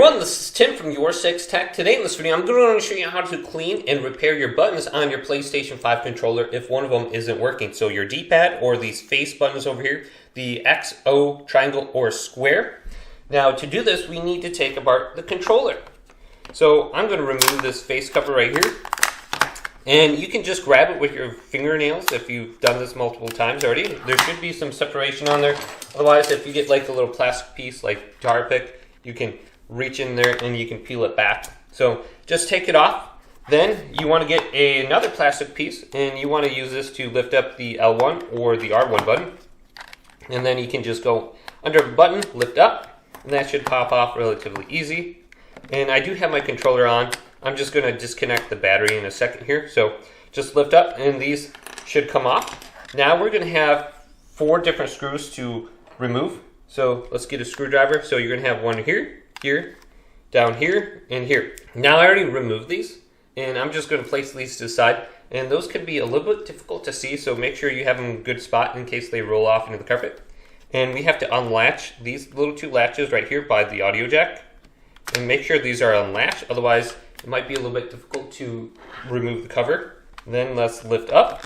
everyone, this is Tim from Your 6 Tech. Today in this video, I'm going to show you how to clean and repair your buttons on your PlayStation 5 controller if one of them isn't working. So your D-pad or these face buttons over here, the X, O, triangle, or square. Now to do this, we need to take apart the controller. So I'm going to remove this face cover right here. And you can just grab it with your fingernails if you've done this multiple times already. There should be some separation on there. Otherwise, if you get like a little plastic piece like tar pick, you can reach in there and you can peel it back. So just take it off. Then you want to get another plastic piece and you want to use this to lift up the L1 or the R1 button. And then you can just go under the button, lift up, and that should pop off relatively easy. And I do have my controller on. I'm just going to disconnect the battery in a second here. So just lift up and these should come off. Now we're going to have 4 different screws to remove. So let's get a screwdriver. So you're going to have one here, here, down here, and here. Now I already removed these and I'm just going to place these to the side. And those can be a little bit difficult to see, so make sure you have them in a good spot in case they roll off into the carpet. And we have to unlatch these little 2 latches right here by the audio jack. And make sure these are unlatched, otherwise it might be a little bit difficult to remove the cover. Then let's lift up,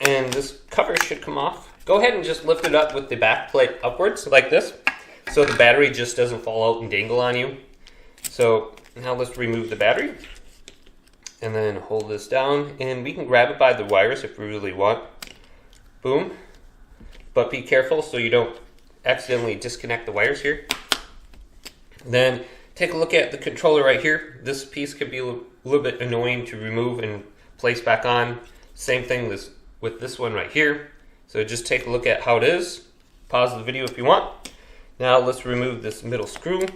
and this cover should come off. Go ahead and just lift it up with the back plate upwards like this, so the battery just doesn't fall out and dangle on you. So now let's remove the battery, and then hold this down, and we can grab it by the wires if we really want. Boom. But be careful so you don't accidentally disconnect the wires here. Then take a look at the controller right here. This piece could be a little bit annoying to remove and place back on. Same thing with this one right here. So just take a look at how it is. Pause the video if you want. Now let's remove this middle screw.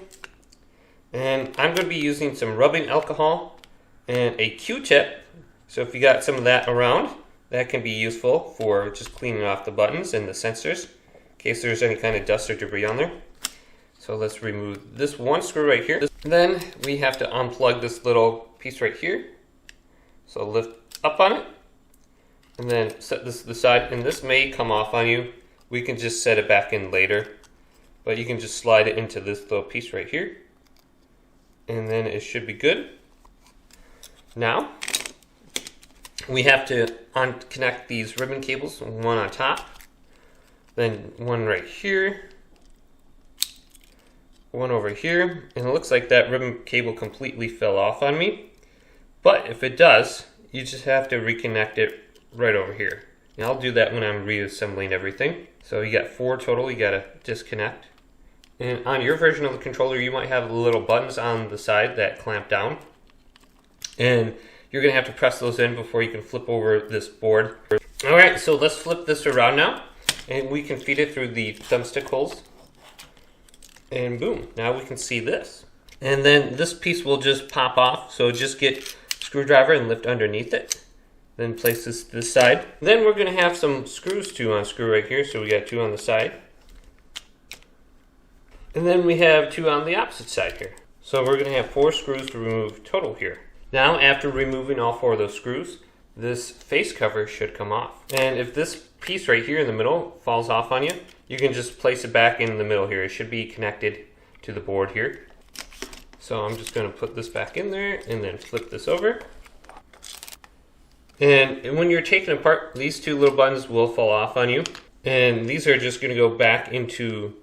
And I'm going to be using some rubbing alcohol and a Q-tip. So if you got some of that around, that can be useful for just cleaning off the buttons and the sensors in case there's any kind of dust or debris on there. So let's remove this one screw right here. Then we have to unplug this little piece right here. So lift up on it and then set this to the side. And this may come off on you. We can just set it back in later. But you can just slide it into this little piece right here. And then it should be good. Now we have to unconnect these ribbon cables, one on top, then one right here, one over here, and it looks like that ribbon cable completely fell off on me. But if it does, you just have to reconnect it right over here. And I'll do that when I'm reassembling everything. So you got 4 total you gotta disconnect. And on your version of the controller, you might have little buttons on the side that clamp down. And you're gonna have to press those in before you can flip over this board. Alright, so let's flip this around now. And we can feed it through the thumbstick holes. And boom, now we can see this. And then this piece will just pop off, so just get a screwdriver and lift underneath it. Then place this to the side. Then we're going to have some screws to unscrew right here, so we got 2 on the side. And then we have 2 on the opposite side here. So we're going to have 4 screws to remove total here. Now after removing all 4 of those screws, this face cover should come off. And if this piece right here in the middle falls off on you, you can just place it back in the middle here. It should be connected to the board here. So I'm just going to put this back in there and then flip this over. And when you're taking apart, these 2 little buttons will fall off on you. And these are just going to go back into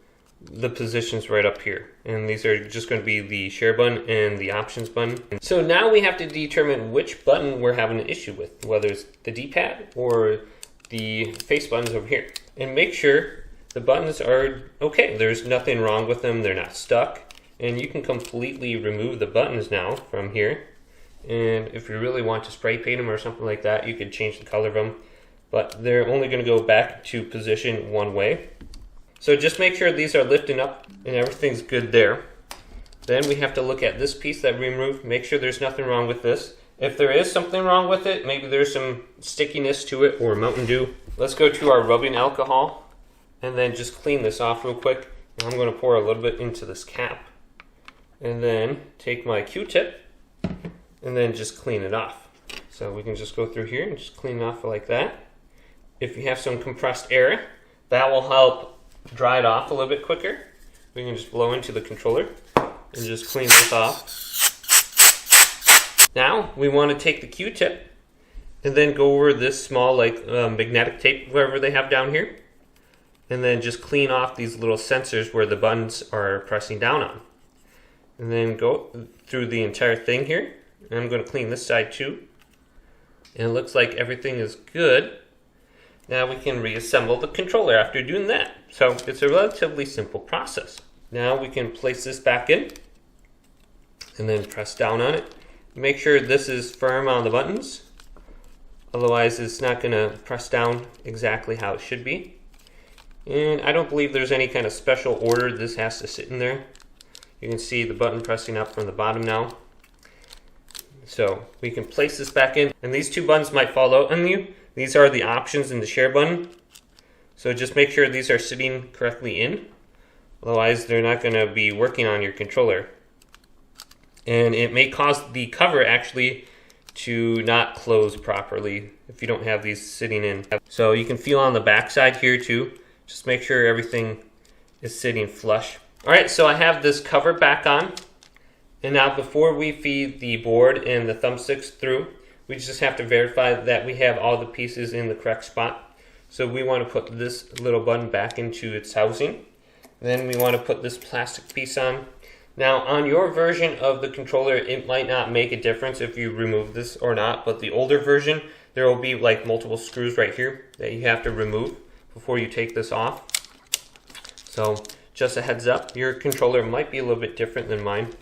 the positions right up here. And these are just going to be the share button and the options button. So now we have to determine which button we're having an issue with, whether it's the D-pad or the face buttons over here. And make sure the buttons are okay. There's nothing wrong with them. They're not stuck. And you can completely remove the buttons now from here. And if you really want to spray paint them or something like that, you could change the color of them. But they're only going to go back to position one way. So just make sure these are lifting up and everything's good there. Then we have to look at this piece that we removed. Make sure there's nothing wrong with this. If there is something wrong with it, maybe there's some stickiness to it or Mountain Dew. Let's go to our rubbing alcohol and then just clean this off real quick. And I'm going to pour a little bit into this cap. And then take my Q-tip and then just clean it off. So we can just go through here and just clean it off like that. If you have some compressed air, that will help dry it off a little bit quicker. We can just blow into the controller and just clean this off. Now we want to take the Q-tip and then go over this small magnetic tape, whatever they have down here, and then just clean off these little sensors where the buttons are pressing down on. And then go through the entire thing here. And I'm going to clean this side too. And it looks like everything is good. Now we can reassemble the controller after doing that. So it's a relatively simple process. Now we can place this back in and then press down on it. Make sure this is firm on the buttons. Otherwise it's not going to press down exactly how it should be. And I don't believe there's any kind of special order this has to sit in there. You can see the button pressing up from the bottom now. So we can place this back in, and these two buttons might fall out on you. These are the options in the share button. So just make sure these are sitting correctly in. Otherwise they're not going to be working on your controller. And it may cause the cover actually to not close properly if you don't have these sitting in. So you can feel on the back side here too. Just make sure everything is sitting flush. Alright, so I have this cover back on. And now before we feed the board and the thumbsticks through, we just have to verify that we have all the pieces in the correct spot. So we want to put this little button back into its housing. Then we want to put this plastic piece on. Now on your version of the controller, it might not make a difference if you remove this or not, but the older version, there will be like multiple screws right here that you have to remove before you take this off. So just a heads up, your controller might be a little bit different than mine.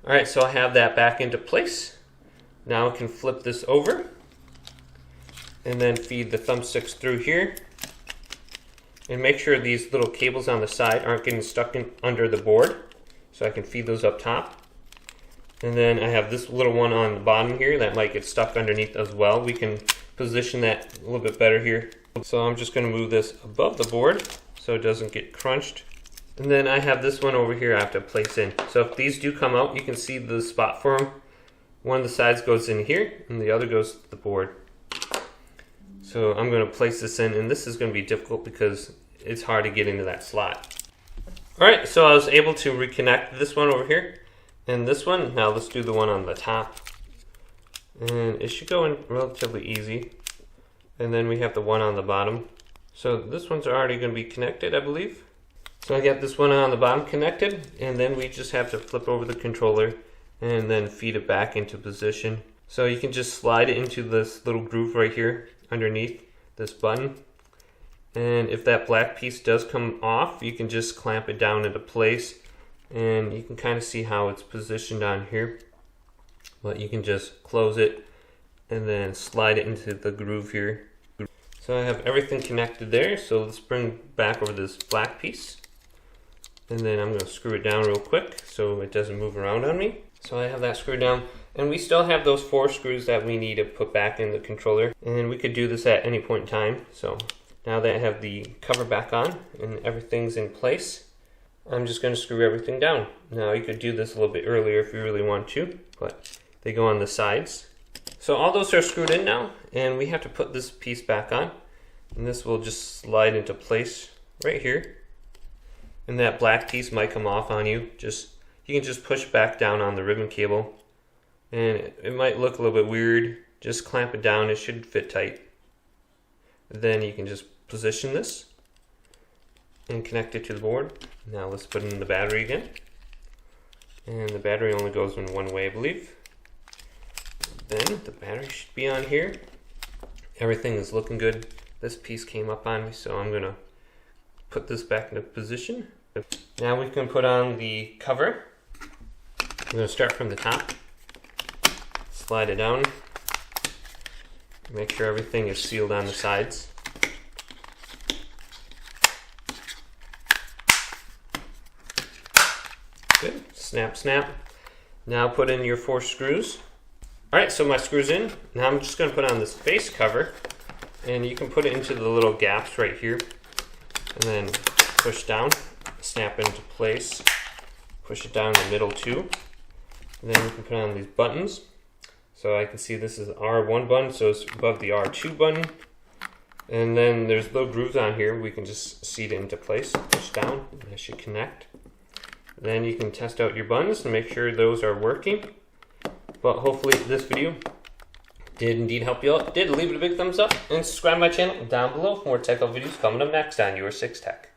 Alright, so I have that back into place. Now I can flip this over and then feed the thumbsticks through here. And make sure these little cables on the side aren't getting stuck in under the board. So I can feed those up top. And then I have this little one on the bottom here that might get stuck underneath as well. We can position that a little bit better here. So I'm just going to move this above the board so it doesn't get crunched. And then I have this one over here I have to place in. So if these do come out, you can see the spot for them. One of the sides goes in here and the other goes to the board. So I'm going to place this in, and this is going to be difficult because it's hard to get into that slot. Alright, so I was able to reconnect this one over here and this one. Now let's do the one on the top. And it should go in relatively easy. And then we have the one on the bottom. So this one's already going to be connected, I believe. So I got this one on the bottom connected, and then we just have to flip over the controller and then feed it back into position. So you can just slide it into this little groove right here underneath this button. And if that black piece does come off, you can just clamp it down into place, and you can kind of see how it's positioned on here. But you can just close it and then slide it into the groove here. So I have everything connected there. So let's bring back over this black piece. And then I'm going to screw it down real quick so it doesn't move around on me. So I have that screwed down. And we still have those 4 screws that we need to put back in the controller. And we could do this at any point in time. So now that I have the cover back on and everything's in place, I'm just going to screw everything down. Now you could do this a little bit earlier if you really want to, but they go on the sides. So all those are screwed in now, and we have to put this piece back on. And this will just slide into place right here. And that black piece might come off on you. You can just push back down on the ribbon cable. And it might look a little bit weird. Just clamp it down, it should fit tight. Then you can just position this and connect it to the board. Now let's put in the battery again. And the battery only goes in one way, I believe. Then the battery should be on here. Everything is looking good. This piece came up on me, so I'm gonna put this back into position. Now we can put on the cover. I'm gonna start from the top. Slide it down. Make sure everything is sealed on the sides. Good. Snap, snap. Now put in your 4 screws. Alright, so my screw's in. Now I'm just going to put on this face cover. And you can put it into the little gaps right here. And then push down. Snap it into place. Push it down the middle too. And then we can put on these buttons. So I can see this is R1 button, so it's above the R2 button. And then there's little grooves on here. We can just seat it into place. Push down, and that should connect. Then you can test out your buttons and make sure those are working. But hopefully this video did indeed help you out. Did leave it a big thumbs up and subscribe to my channel down below for more tech videos coming up next on Your 6 Tech.